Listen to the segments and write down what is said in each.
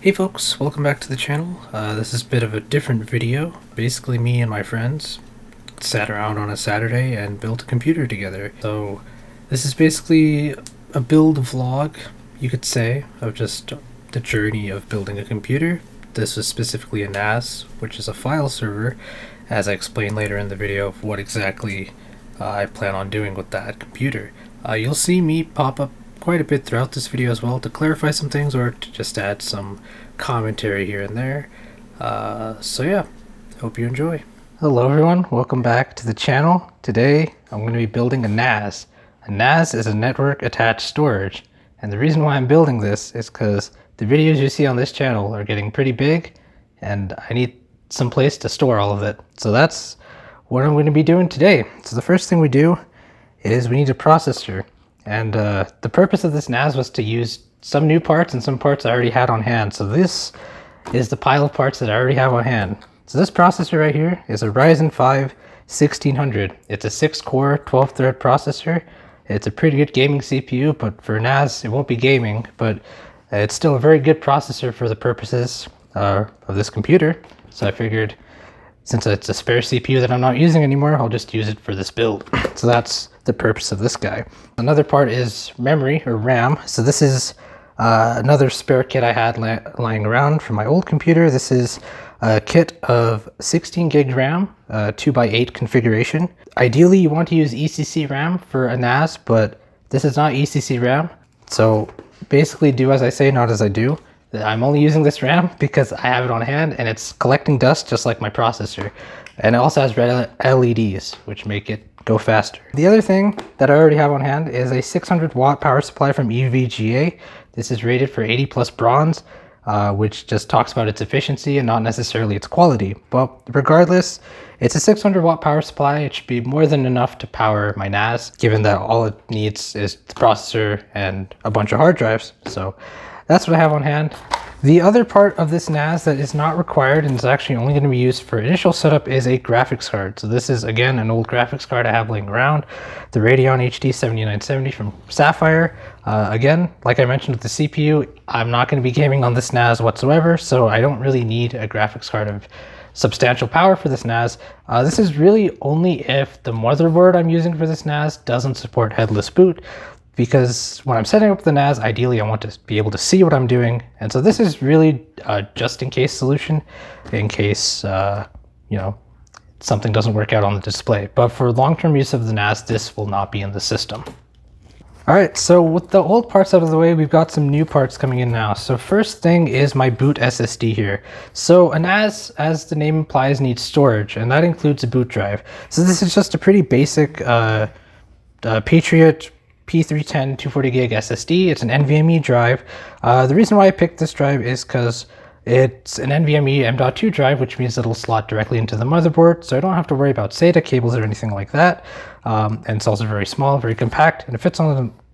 Hey folks, welcome back to the channel. This is a bit of a different video. Basically me and my friends sat around on a Saturday and built a computer together. So this is basically a build vlog, you could say, of just the journey of building a computer. This was specifically a NAS, which is a file server, as I explain later in the video of what exactly I plan on doing with that computer. You'll see me pop up quite a bit throughout this video as well to clarify some things or to just add some commentary here and there. So yeah, hope you enjoy. Hello everyone, welcome back to the channel. Today I'm going to be building a NAS. A NAS is a network attached storage, and the reason why I'm building this is because the videos you see on this channel are getting pretty big and I need some place to store all of it. So that's what I'm going to be doing today. So the first thing we do is we need a processor. And the purpose of this NAS was to use some new parts and some parts I already had on hand. So this is the pile of parts that I already have on hand. So this processor right here is a Ryzen 5 1600. It's a 6-core, 12-thread processor. It's a pretty good gaming CPU, but for NAS, it won't be gaming, but it's still a very good processor for the purposes of this computer. So I figured, since it's a spare CPU that I'm not using anymore, I'll just use it for this build. So that's the purpose of this guy. Another part is memory, or RAM. So this is another spare kit I had lying around from my old computer. This is a kit of 16 gig RAM, 2x8 configuration. Ideally, you want to use ECC RAM for a NAS, but this is not ECC RAM. So basically do as I say, not as I do. I'm only using this RAM because I have it on hand and it's collecting dust just like my processor. And it also has red LEDs, which make it go faster. The other thing that I already have on hand is a 600 watt power supply from EVGA. This is rated for 80 plus bronze, which just talks about its efficiency and not necessarily its quality. But regardless, it's a 600 watt power supply. It should be more than enough to power my NAS, given that all it needs is the processor and a bunch of hard drives. So that's what I have on hand. The other part of this NAS that is not required and is actually only going to be used for initial setup is a graphics card. So this is, again, an old graphics card I have laying around, the Radeon HD 7970 from Sapphire. Again, like I mentioned with the CPU, I'm not going to be gaming on this NAS whatsoever, so I don't really need a graphics card of substantial power for this NAS. This is really only if the motherboard I'm using for this NAS doesn't support headless boot, because when I'm setting up the NAS, ideally I want to be able to see what I'm doing. And so this is really a just in case solution in case, something doesn't work out on the display. But for long-term use of the NAS, this will not be in the system. All right, so with the old parts out of the way, we've got some new parts coming in now. So first thing is my boot SSD here. So a NAS, as the name implies, needs storage, and that includes a boot drive. So this is just a pretty basic Patriot P310 240 gig SSD. It's an NVMe drive. The reason why I picked this drive is because it's an NVMe M.2 drive, which means it'll slot directly into the motherboard, so I don't have to worry about SATA cables or anything like that. And it's also very small, very compact, and it fits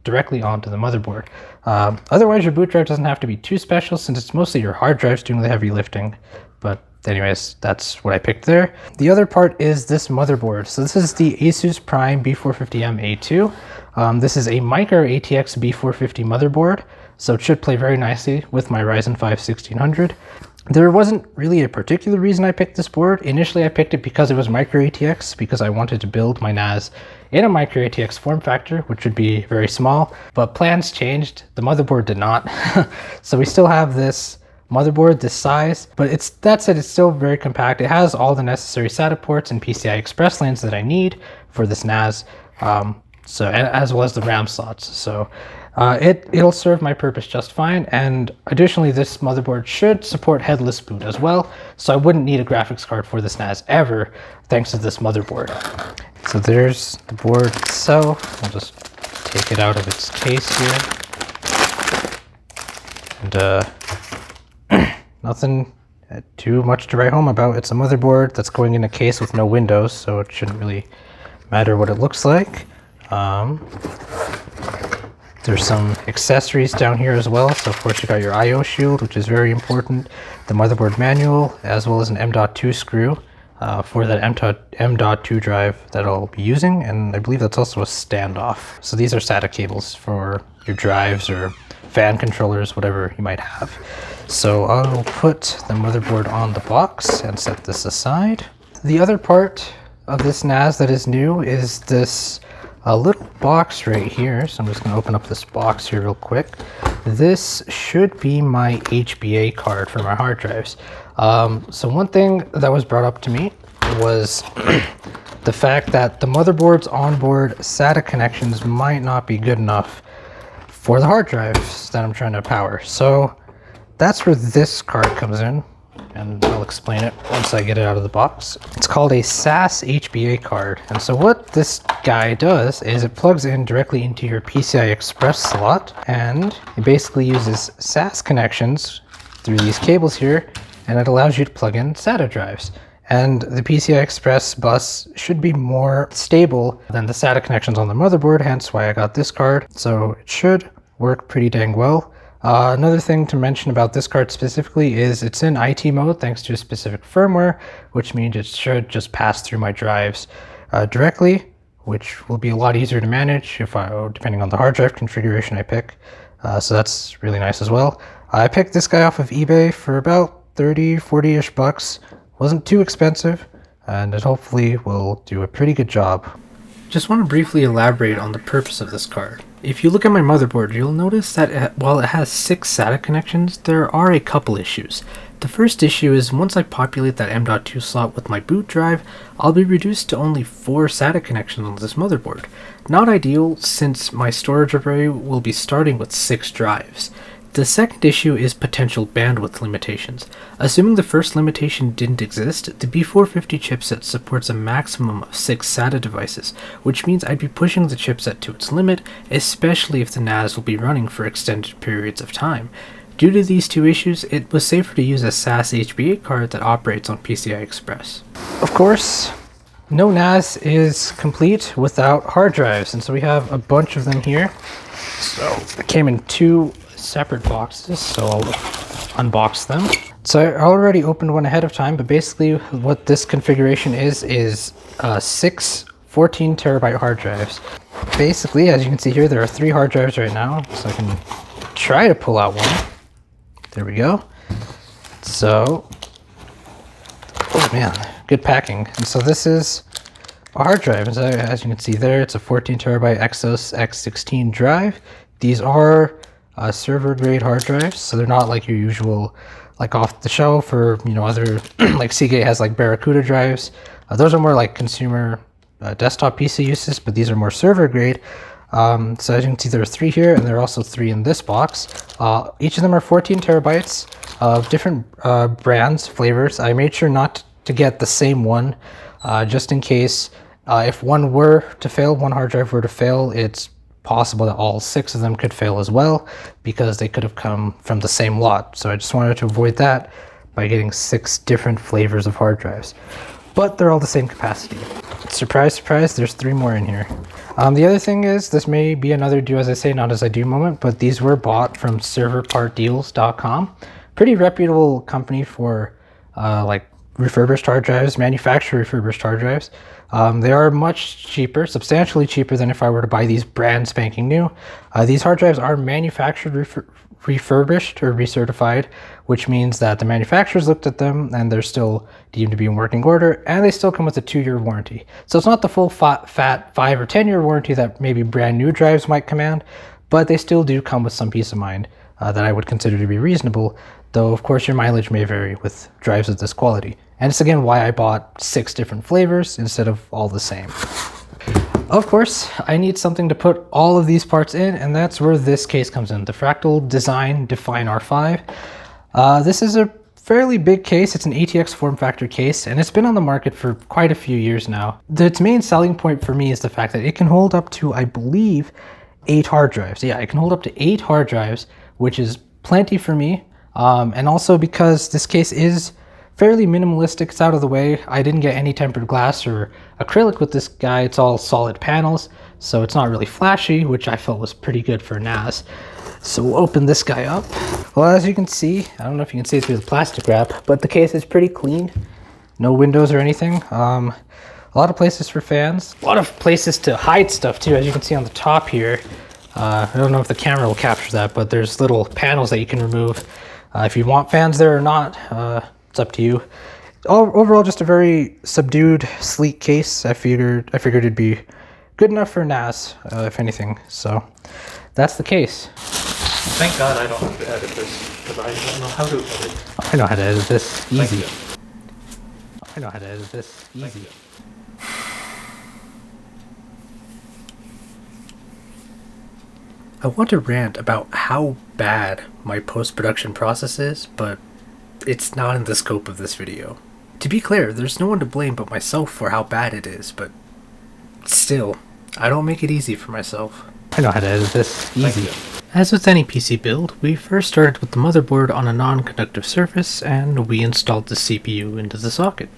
directly onto the motherboard. Otherwise, your boot drive doesn't have to be too special, since it's mostly your hard drives doing the heavy lifting. But anyways, that's what I picked there. The other part is this motherboard. So this is the Asus Prime B450M A2. This is a micro ATX B450 motherboard, so it should play very nicely with my Ryzen 5 1600. There wasn't really a particular reason I picked this board. Initially, I picked it because it was micro ATX, because I wanted to build my NAS in a micro ATX form factor, which would be very small, but plans changed. The motherboard did not. So we still have this motherboard this size, but that said, it's still very compact. It has all the necessary SATA ports and PCI Express lanes that I need for this NAS, as well as the RAM slots. So it'll serve my purpose just fine. And additionally, this motherboard should support headless boot as well, so I wouldn't need a graphics card for this NAS ever, thanks to this motherboard. So there's the board itself. I'll just take it out of its case here. And nothing too much to write home about. It's a motherboard that's going in a case with no windows, so it shouldn't really matter what it looks like. There's some accessories down here as well. So of course you got your IO shield, which is very important, the motherboard manual, as well as an M.2 screw for that M.2 drive that I'll be using. And I believe that's also a standoff. So these are SATA cables for your drives or fan controllers, whatever you might have. So I'll put the motherboard on the box and set this aside. The other part of this NAS that is new is this little box right here. So I'm just going to open up this box here real quick. This should be my HBA card for my hard drives. So one thing that was brought up to me was the fact that the motherboard's onboard SATA connections might not be good enough for the hard drives that I'm trying to power. So that's where this card comes in, and I'll explain it once I get it out of the box. It's called a SAS HBA card. And so what this guy does is it plugs in directly into your PCI Express slot, and it basically uses SAS connections through these cables here, and it allows you to plug in SATA drives. And the PCI Express bus should be more stable than the SATA connections on the motherboard, hence why I got this card. So it should work pretty dang well. Another thing to mention about this card specifically is it's in IT mode thanks to a specific firmware, which means it should just pass through my drives directly, which will be a lot easier to manage depending on the hard drive configuration I pick. So that's really nice as well. I picked this guy off of eBay for about 30, 40-ish bucks. Wasn't too expensive, and it hopefully will do a pretty good job. Just want to briefly elaborate on the purpose of this card. If you look at my motherboard, you'll notice that while it has 6 SATA connections, there are a couple issues. The first issue is once I populate that M.2 slot with my boot drive, I'll be reduced to only 4 SATA connections on this motherboard. Not ideal, since my storage array will be starting with 6 drives. The second issue is potential bandwidth limitations. Assuming the first limitation didn't exist, the B450 chipset supports a maximum of 6 SATA devices, which means I'd be pushing the chipset to its limit, especially if the NAS will be running for extended periods of time. Due to these two issues, it was safer to use a SAS HBA card that operates on PCI Express. Of course, no NAS is complete without hard drives, and so we have a bunch of them here. So it came in 2 separate boxes, so I'll unbox them. So I already opened one ahead of time, but basically what this configuration is 6 14 terabyte hard drives. Basically, as you can see here, there are 3 hard drives right now, so I can try to pull out one. There we go. So, oh man, good packing. And so this is a hard drive. So as you can see there, it's a 14 terabyte Exos X16 drive. These are server grade hard drives, so they're not like your usual like off the shelf or other like Seagate has like Barracuda drives. Those are more like consumer desktop PC uses, but these are more server grade. So as you can see, there are 3 here, and there are also 3 in this box. Each of them are 14 terabytes of different brands, flavors. I made sure not to get the same one, just in case if one hard drive were to fail, it's possible that all 6 of them could fail as well, because they could have come from the same lot. So I just wanted to avoid that by getting 6 different flavors of hard drives. But they're all the same capacity. Surprise, surprise, there's 3 more in here. The other thing is, this may be another do as I say, not as I do moment, but these were bought from serverpartdeals.com. Pretty reputable company for like refurbished hard drives, manufacturer refurbished hard drives. They are much cheaper, substantially cheaper than if I were to buy these brand spanking new. These hard drives are manufactured refurbished or recertified, which means that the manufacturers looked at them and they're still deemed to be in working order, and they still come with a 2-year warranty. So it's not the full fat 5 or 10-year warranty that maybe brand new drives might command, but they still do come with some peace of mind that I would consider to be reasonable, though of course your mileage may vary with drives of this quality. And it's again why I bought 6 different flavors instead of all the same. Of course, I need something to put all of these parts in, and that's where this case comes in, the Fractal Design Define R5. This is a fairly big case. It's an ATX form factor case, and it's been on the market for quite a few years now. Its main selling point for me is the fact that it can hold up to, I believe, 8 hard drives. Yeah, it can hold up to 8 hard drives, which is plenty for me. And also because this case is fairly minimalistic, it's out of the way. I didn't get any tempered glass or acrylic with this guy. It's all solid panels, so it's not really flashy, which I felt was pretty good for NAS. So we'll open this guy up. Well, as you can see, I don't know if you can see it through the plastic wrap, but the case is pretty clean. No windows or anything. A lot of places for fans. A lot of places to hide stuff too, as you can see on the top here. I don't know if the camera will capture that, but there's little panels that you can remove. If you want fans there or not, it's up to you. Overall, just a very subdued, sleek case. I figured it'd be good enough for NAS, if anything. So that's the case. Thank God I don't have to edit this, because I don't know how to edit. I know how to edit this easy. I know how to edit this easy. I want to rant about how bad my post-production process is, but it's not in the scope of this video. To be clear, there's no one to blame but myself for how bad it is, but still, I don't make it easy for myself. I know how to edit this easy. As with any PC build, we first started with the motherboard on a non-conductive surface, and we installed the CPU into the socket.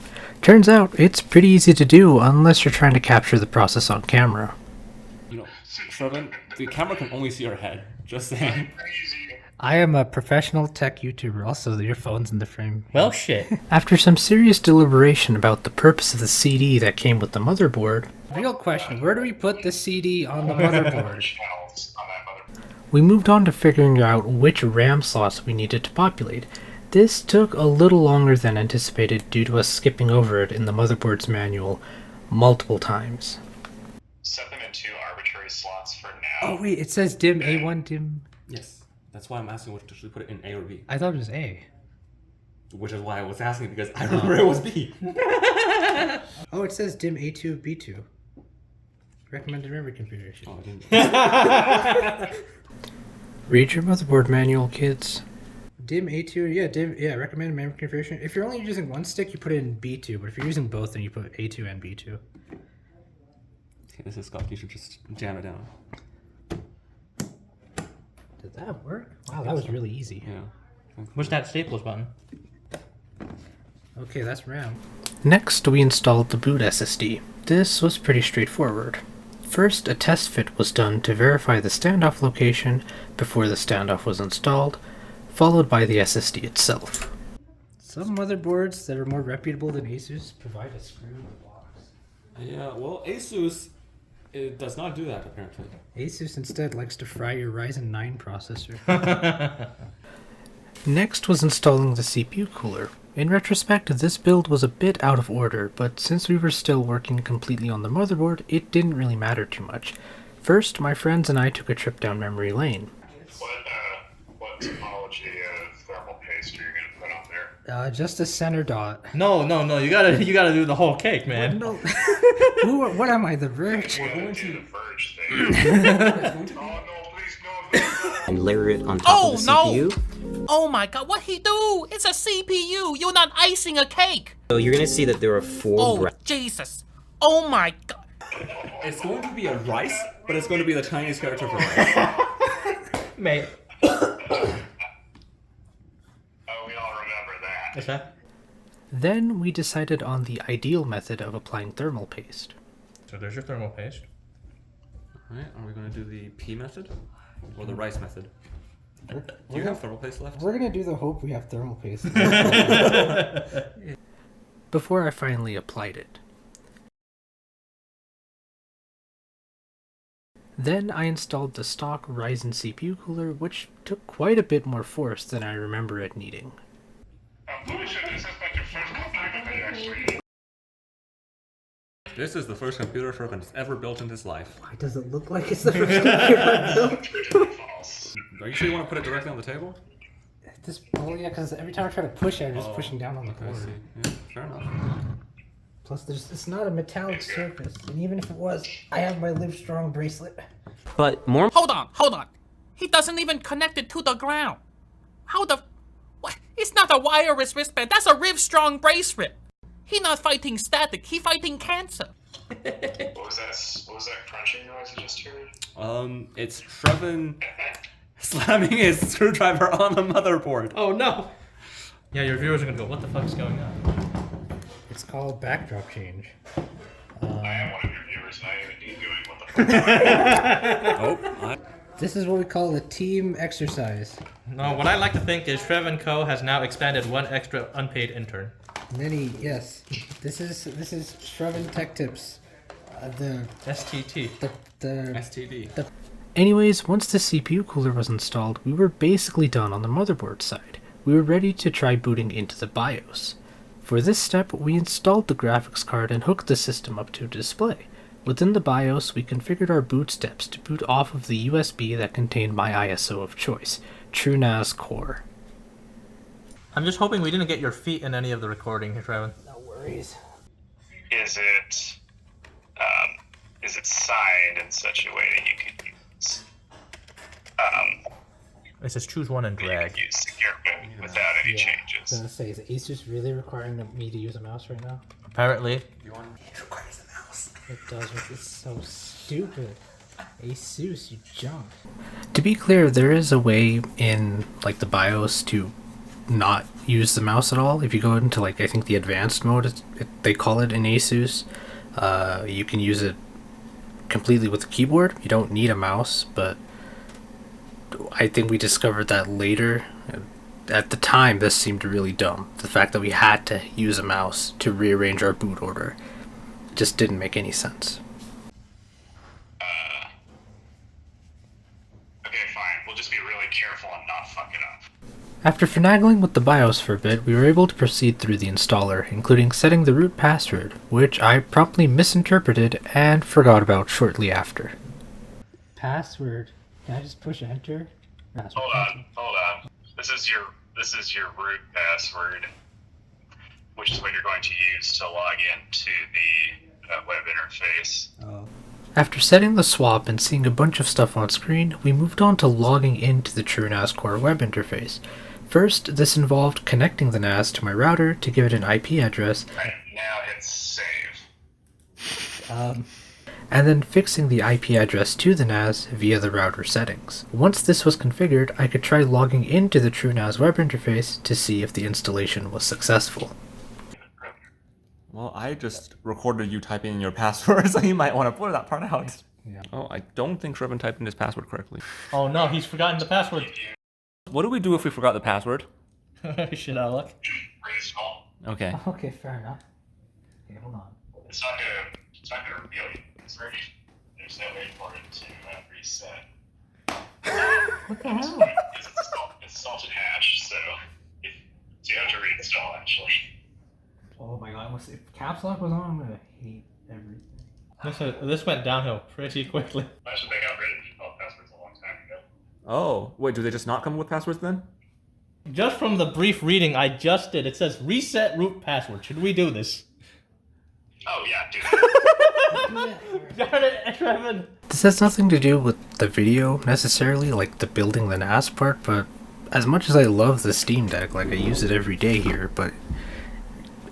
Turns out, it's pretty easy to do unless you're trying to capture the process on camera. You know, Shervin, the camera can only see your head. Just saying. I am a professional tech YouTuber, also your phone's in the frame. Well, shit. After some serious deliberation about the purpose of the CD that came with the motherboard... Real question, where do we put the CD on the motherboard? We moved on to figuring out which RAM slots we needed to populate. This took a little longer than anticipated due to us skipping over it in the motherboard's manual multiple times. Set them in 2 arbitrary slots for now. Oh wait, it says DIMM A1, DIMM... Yes, that's why I'm asking what to actually put it in A or B. I thought it was A. Which is why I was asking, because I remember it was B. Oh, it says DIMM A2, B2. Recommended memory configuration. Oh, I didn't. Read your motherboard manual, kids. DIMM A2, yeah, recommended memory configuration. If you're only using one stick, you put it in B2, but if you're using both, then you put A2 and B2. Okay, this is Scott. You should just jam it down. Did that work? Wow, that was really easy. Yeah. Push that staples button. Okay, that's RAM. Next, we installed the boot SSD. This was pretty straightforward. First, a test fit was done to verify the standoff location before the standoff was installed, followed by the SSD itself. Some motherboards that are more reputable than Asus provide a screw in the box. Yeah, well, Asus, it does not do that, apparently. Asus instead likes to fry your Ryzen 9 processor. Next was installing the CPU cooler. In retrospect, this build was a bit out of order, but since we were still working completely on the motherboard, it didn't really matter too much. First, my friends and I took a trip down memory lane. What topology of thermal paste are you going to put on there? Just a center dot. No, you gotta do the whole cake, man. No. What am I, the Verge? We're going to do the Verge thing. Oh, no, please, no. And layer it on top of the CPU. Oh my god, what he do? It's a CPU. You're not icing a cake. So you're gonna see that there are 4 Oh, Jesus. Oh my god. It's going to be a rice, but it's going to be the Chinese character for rice. Mate. Oh, we all remember that. What's that? Then we decided on the ideal method of applying thermal paste. So there's your thermal paste. Alright, are we going to do the P method? Or the rice method? Do you have thermal paste left? We're gonna do the hope we have thermal paste. Before I finally applied it. Then I installed the stock Ryzen CPU cooler, which took quite a bit more force than I remember it needing. I'm pretty sure this is like your first computer that you actually... This is the first computer Shervin has ever built in his life. Why does it look like it's the first computer I built? False. Are you sure you want to put it directly on the table? Yeah, because every time I try to push it, I'm just pushing down on the I board. see. Yeah, fair enough. Plus, it's not a metallic surface, and even if it was, I have my Livestrong bracelet. But more Hold on. He doesn't even connect it to the ground. How the... What? It's not a wireless wristband. That's a Livestrong bracelet. He not fighting static. He fighting cancer. What was that crunching noise I just heard? It's Shervin slamming his screwdriver on the motherboard. Oh no! Yeah, your viewers are gonna go, what the fuck is going on? It's called backdrop change. I am one of your viewers and I even need doing what the fuck. This is what we call a team exercise. No, what I like to think is Trev & Co. has now expanded one extra unpaid intern. Yes. This is Shreven Tech Tips. The STT. the STD. Anyways, once the CPU cooler was installed, we were basically done on the motherboard side. we were ready to try booting into the BIOS. For this step, we installed the graphics card and hooked the system up to a display. Within the BIOS, we configured our boot steps to boot off of the USB that contained my ISO of choice, TrueNAS Core. I'm just hoping we didn't get your feet in any of the recording here, Trevin. No worries. Is it signed in such a way that you could use It says choose one and drag. use secure boot without any I was changes? gonna say, is Asus really requiring me to use a mouse right now? Apparently. It does, but it's so stupid. Asus, you junk. To be clear, there is a way in like the BIOS to not use the mouse at all. If you go into like I think the advanced mode, they call it in Asus. You can use it completely with the keyboard. You don't need a mouse, but I think we discovered that later. At the time, this seemed really dumb. The fact that we had to use a mouse to rearrange our boot order just didn't make any sense. Okay, fine. We'll just be really careful and not fuck it up. After finagling with the BIOS for a bit, we were able to proceed through the installer, including setting the root password, which I promptly misinterpreted and forgot about shortly after. Password? Can I just push enter? Password. Hold on. This is your root password, which is what you're going to use to log into the web interface. After setting the swap and seeing a bunch of stuff on screen, we moved on to logging into the TrueNAS Core web interface. First, this involved connecting the NAS to my router to give it an IP address, Right, now hit save. and then fixing the IP address to the NAS via the router settings. Once this was configured, I could try logging into the TrueNAS web interface to see if the installation was successful. Well, I just recorded you typing in your password, so you might want to blur that part out. Yeah. Oh, I don't think Trevin typed in his password correctly. Oh no, he's forgotten the password. What do we do if we forgot the password? Should I look? Reinstall. Okay. Okay, fair enough. Okay, hold on. It's not gonna reveal you. It's already. There's no way for it to reset. What the hell? It's salted hash, so you have to reinstall actually. Oh my god, if caps lock was on, I'm gonna hate everything. This went downhill pretty quickly. Actually, they got rid of default passwords a long time ago. Oh, wait, do they just not come with passwords then? Just from the brief reading I just did, it says reset root password. Should we do this? Oh yeah, do that. Darn it, Trevin. This has nothing to do with the video necessarily, like the building the NAS part, but as much as I love the Steam Deck, like I use it every day here, but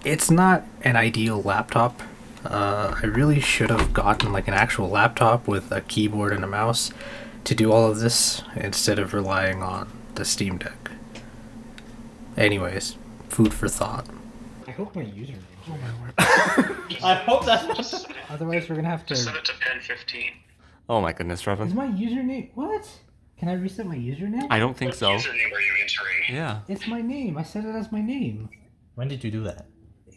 it's not an ideal laptop. I really should have gotten like an actual laptop with a keyboard and a mouse to do all of this instead of relying on the Steam Deck. Anyways, food for thought. I hope my username. Oh my word. I hope that's. Otherwise, we're gonna have Just to. set it to pen 15. Oh my goodness, Is Trevin. my username? What? Can I reset my username? I don't think What so. username are you entering? Yeah. It's my name. I set it as my name When did you do that?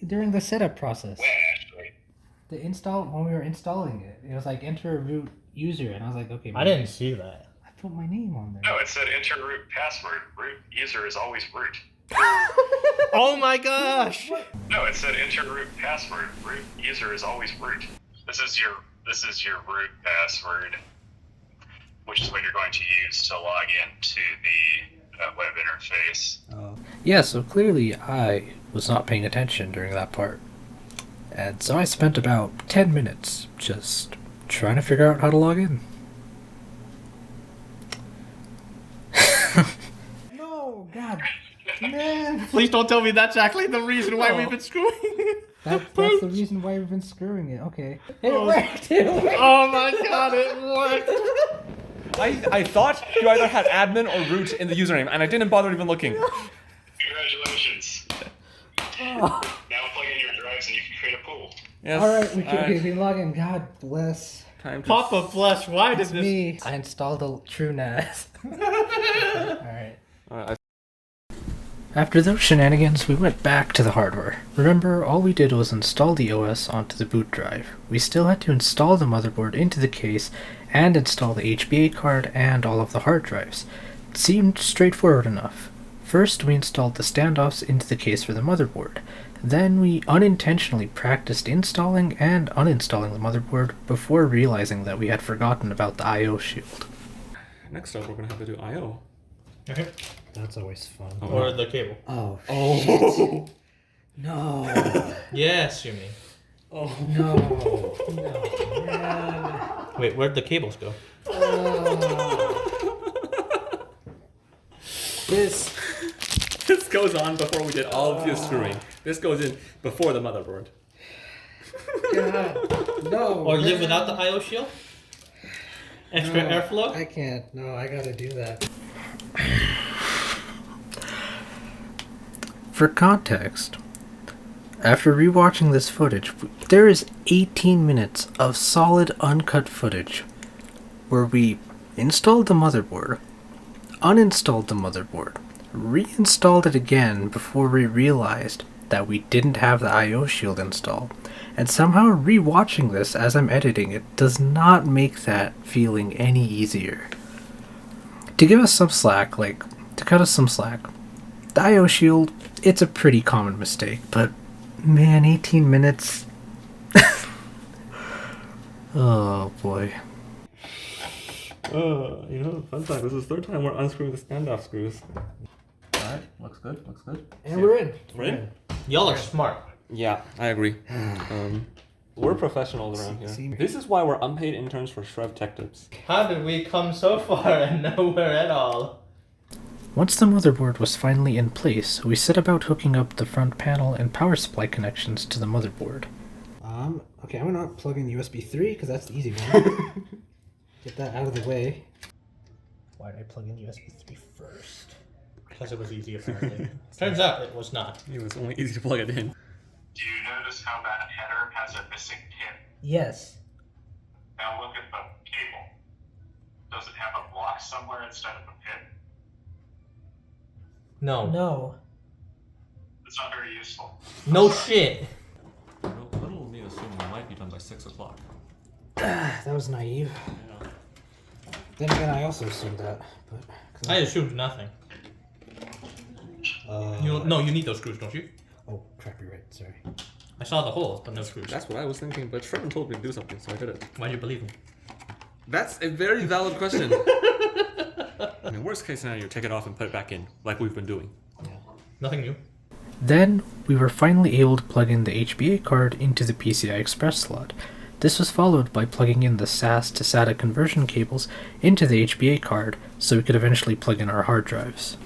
during the setup process. When actually? The install when we were installing it, it was like enter a root user, and I was like, okay. I didn't see that. I put my name on there. No, it said enter root password. Root user is always root. Oh my gosh! No, it said enter root password. Root user is always root. This is your root password, which is what you're going to use to log into the web interface. Yeah, so clearly I was not paying attention during that part. And so I spent about 10 minutes just trying to figure out how to log in. No, God. Man. Please don't tell me that's actually the reason why we've been screwing. That's the reason why we've been screwing it. Okay. It worked. It worked. Oh my god, it worked! I thought you either had admin or root in the username, and I didn't bother even looking. Congratulations. Oh. Now plug in your drives and you can create a pool. Yes. Alright, we Alright. can log in. God bless. Time to... Papa bless, why did It's this... me. I installed the TrueNAS. Alright. After those shenanigans, we went back to the hardware. Remember, all we did was install the OS onto the boot drive. We still had to install the motherboard into the case and install the HBA card and all of the hard drives. It seemed straightforward enough. First, we installed the standoffs into the case for the motherboard. Then we unintentionally practiced installing and uninstalling the motherboard before realizing that we had forgotten about the I/O shield. Next up, we're gonna have to do I/O. Okay. That's always fun. Or the cable. Oh, Oh. no. Yes, you mean. Oh. No. No, man. Wait, where'd the cables go? This. This goes on before we did all of the screwing. This goes in before the motherboard. God. No. Or live without the I/O shield? Extra airflow? I can't. No, I gotta do that. For context, after rewatching this footage, there is 18 minutes of solid uncut footage where we installed the motherboard, uninstalled the motherboard, reinstalled it again before we realized that we didn't have the I/O shield installed. And somehow rewatching this as I'm editing it does not make that feeling any easier. To give us some slack, to cut us some slack, the I/O shield, it's a pretty common mistake, but man, 18 minutes. Oh boy. Fun fact, this is the third time we're unscrewing the standoff screws. Alright, looks good, looks good. And we're in. We're in? Y'all are smart. Yeah, I agree. We're professionals around here. This is why we're unpaid interns for Shrev Tech Tips. How did we come so far and nowhere at all? Once the motherboard was finally in place, we set about hooking up the front panel and power supply connections to the motherboard. Okay, I'm gonna plug in USB 3 because that's the easy one. Get that out of the way. Why did I plug in USB 3 first? Because it was easy, apparently. Turns out it was not. It was only easy to plug it in. Do you notice how that header has a missing pin? Yes. Now look at the cable. Does it have a block somewhere instead of a pin? No. No. It's not very useful. No shit. Little me assume we might be done by 6 o'clock. That was naive. Yeah. Then again, I also assumed that. But I assumed nothing. You need those screws, don't you? Oh, crap, you're right. Sorry. I saw the hole, but no screws. That's what I was thinking, but Shreven told me to do something, so I did it. Why'd you believe him? That's a very valid question. In the worst case scenario, you take it off and put it back in, like we've been doing. Yeah. Nothing new. Then, we were finally able to plug in the HBA card into the PCI Express slot. This was followed by plugging in the SAS to SATA conversion cables into the HBA card so we could eventually plug in our hard drives.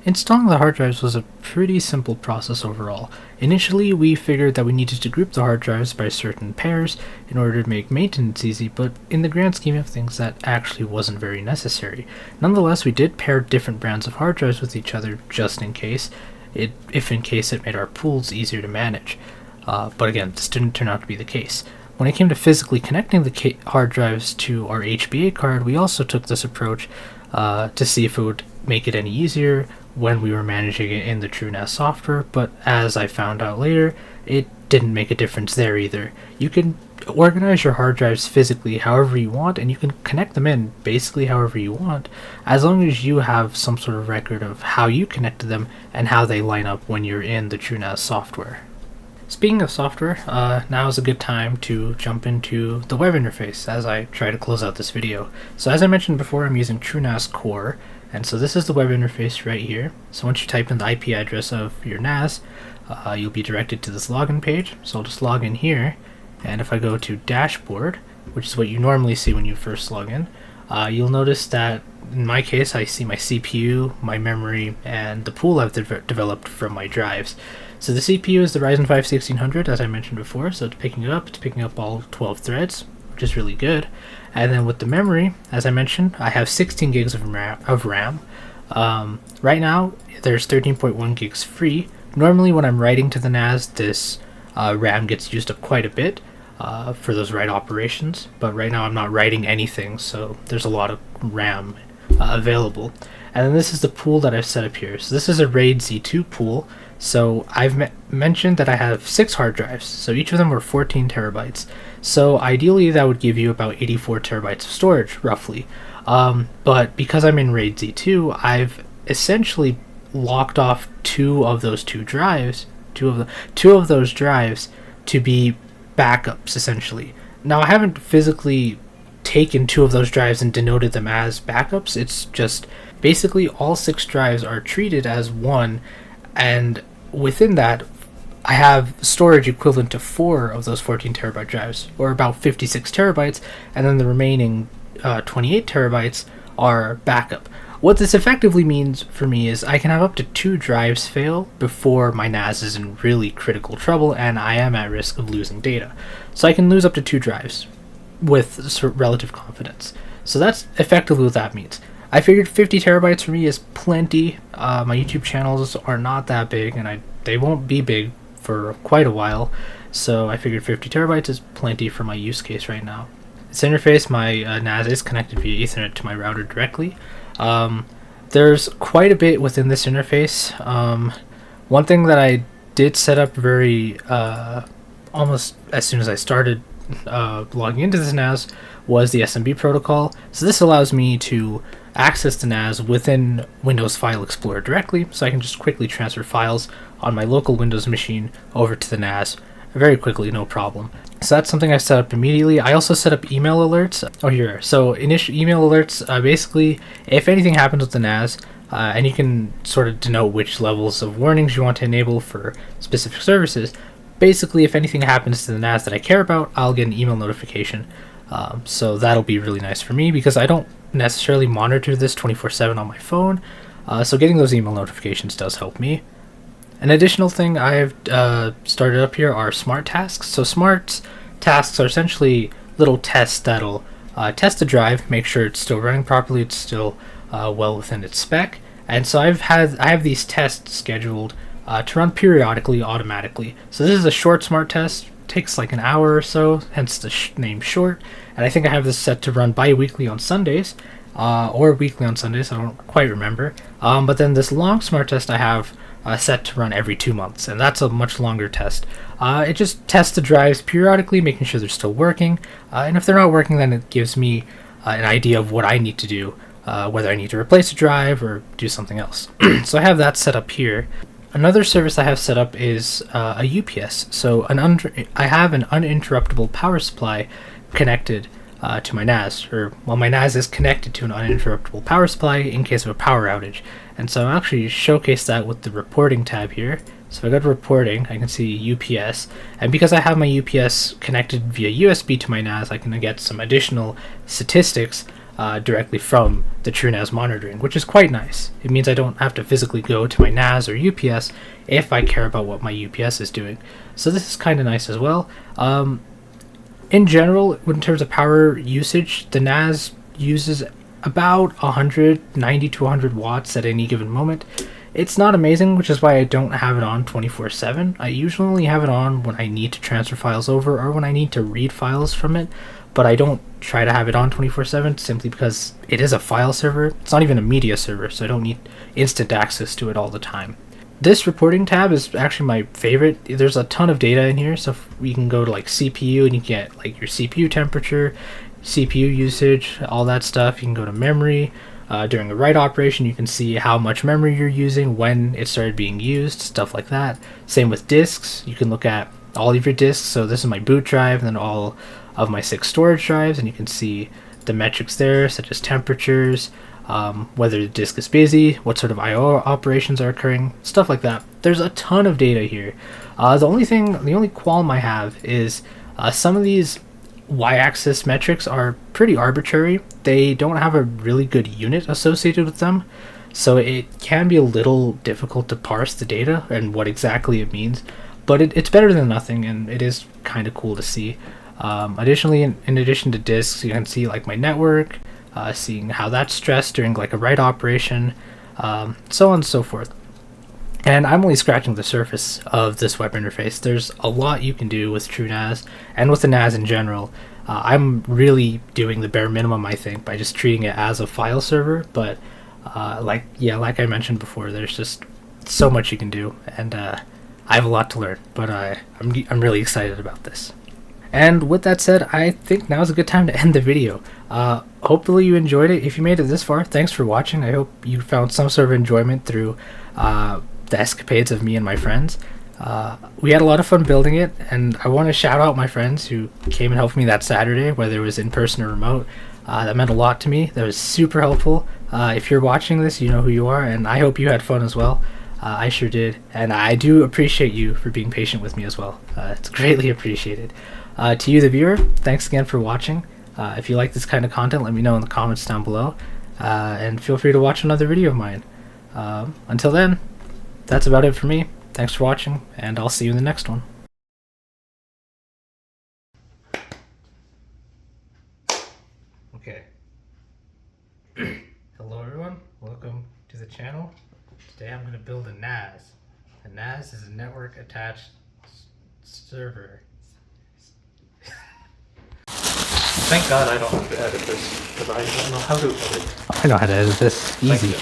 Installing the hard drives was a pretty simple process overall. Initially, we figured that we needed to group the hard drives by certain pairs in order to make maintenance easy, but in the grand scheme of things, that actually wasn't very necessary. Nonetheless, we did pair different brands of hard drives with each other just in case, if in case it made our pools easier to manage. But again, this didn't turn out to be the case. When it came to physically connecting the hard drives to our HBA card, we also took this approach to see if it would make it any easier when we were managing it in the TrueNAS software, but as I found out later, it didn't make a difference there either. You can organize your hard drives physically however you want, and you can connect them in basically however you want, as long as you have some sort of record of how you connected them and how they line up when you're in the TrueNAS software. Speaking of software, now is a good time to jump into the web interface as I try to close out this video. So as I mentioned before, I'm using TrueNAS Core, and so this is the web interface right here. So once you type in the IP address of your NAS, you'll be directed to this login page. So I'll just log in here, and if I go to dashboard, which is what you normally see when you first log in, you'll notice that in my case I see my CPU, my memory, and the pool I've developed from my drives. So the CPU is the Ryzen 5 1600, as I mentioned before, so it's picking up all 12 threads, which is really good. And then with the memory, as I mentioned, I have 16 gigs of RAM. Right now, there's 13.1 gigs free. Normally when I'm writing to the NAS, this RAM gets used up quite a bit for those write operations, but right now I'm not writing anything, so there's a lot of RAM available. And then this is the pool that I've set up here. So this is a RAID Z2 pool. So I've mentioned that I have 6 hard drives, so each of them were 14 terabytes. So ideally that would give you about 84 terabytes of storage, roughly. But because I'm in RAID Z2, I've essentially locked off two of those drives to be backups essentially. Now I haven't physically taken two of those drives and denoted them as backups. It's just basically all 6 drives are treated as one, and within that I have storage equivalent to 4 of those 14 terabyte drives, or about 56 terabytes, and then the remaining 28 terabytes are backup. What this effectively means for me is I can have up to 2 drives fail before my NAS is in really critical trouble and I am at risk of losing data. So I can lose up to 2 drives with relative confidence. So that's effectively what that means. I figured 50 terabytes for me is plenty. My YouTube channels are not that big, and they won't be big for quite a while, so I figured 50 terabytes is plenty for my use case right now. This interface, my NAS is connected via Ethernet to my router directly. There's quite a bit within this interface. One thing that I did set up very almost as soon as I started logging into this NAS was the SMB protocol. So this allows me to access the NAS within Windows File Explorer directly, so I can just quickly transfer files on my local Windows machine over to the NAS very quickly, no problem. So that's something I set up immediately. I also set up email alerts. Oh, here. So initial email alerts, basically, if anything happens with the NAS, and you can sort of denote which levels of warnings you want to enable for specific services. Basically, if anything happens to the NAS that I care about, I'll get an email notification. So that'll be really nice for me because I don't necessarily monitor this 24/7 on my phone. So getting those email notifications does help me. An additional thing I've started up here are smart tasks. So smart tasks are essentially little tests that'll test the drive, make sure it's still running properly, it's still well within its spec. And so I have these tests scheduled to run periodically, automatically. So this is a short smart test, takes like an hour or so, hence the name short. And I think I have this set to run bi-weekly on Sundays, or weekly on Sundays, I don't quite remember. But then this long smart test I have set to run every 2 months, and that's a much longer test. It just tests the drives periodically, making sure they're still working, and if they're not working, then it gives me an idea of what I need to do, whether I need to replace a drive or do something else. So I have that set up here. Another service I have set up is a UPS. So I have an uninterruptible power supply connected to my NAS, or well, my NAS is connected to an uninterruptible power supply in case of a power outage. And so I'll actually showcase that with the reporting tab here. So if I go to reporting, I can see UPS, and because I have my UPS connected via USB to my NAS, I can get some additional statistics directly from the TrueNAS monitoring, which is quite nice. It means I don't have to physically go to my NAS or UPS if I care about what my UPS is doing. So this is kind of nice as well. In general, in terms of power usage, the NAS uses about 190 to 100 watts at any given moment. It's not amazing, which is why I don't have it on 24/7. I usually only have it on when I need to transfer files over or when I need to read files from it, but I don't try to have it on 24/7 simply because it is a file server. It's not even a media server, so I don't need instant access to it all the time. This reporting tab is actually my favorite. There's a ton of data in here, so you can go to like CPU and you can get like your CPU temperature, CPU usage, all that stuff. You can go to memory. During a write operation, you can see how much memory you're using, when it started being used, stuff like that. Same with disks. You can look at all of your disks. So this is my boot drive and then all of my 6 storage drives, and you can see the metrics there, such as temperatures, whether the disk is busy, what sort of I/O operations are occurring, stuff like that. There's a ton of data here. The only qualm I have is some of these y-axis metrics are pretty arbitrary. They don't have a really good unit associated with them, so it can be a little difficult to parse the data and what exactly it means, but it's better than nothing, and it is kind of cool to see. Additionally, in addition to disks, you can see like my network, seeing how that's stressed during like a write operation, so on and so forth. And I'm only scratching the surface of this web interface. There's a lot you can do with TrueNAS and with the NAS in general. I'm really doing the bare minimum, I think, by just treating it as a file server. But like I mentioned before, there's just so much you can do, and I have a lot to learn. But I'm really excited about this. And with that said, I think now's a good time to end the video. Hopefully you enjoyed it. If you made it this far, thanks for watching. I hope you found some sort of enjoyment through the escapades of me and my friends. We had a lot of fun building it, and I want to shout out my friends who came and helped me that Saturday, whether it was in person or remote. That meant a lot to me. That was super helpful. If you're watching this, you know who you are, and I hope you had fun as well. I sure did, and I do appreciate you for being patient with me as well. It's greatly appreciated. To you, the viewer, thanks again for watching. If you like this kind of content, let me know in the comments down below, and feel free to watch another video of mine. Until then, that's about it for me. Thanks for watching, and I'll see you in the next one. Okay. Hello everyone, welcome to the channel. Today I'm going to build a NAS. A NAS is a network attached server. Thank God I don't have to edit this, because I don't know how to edit. I know how to edit this. Easy.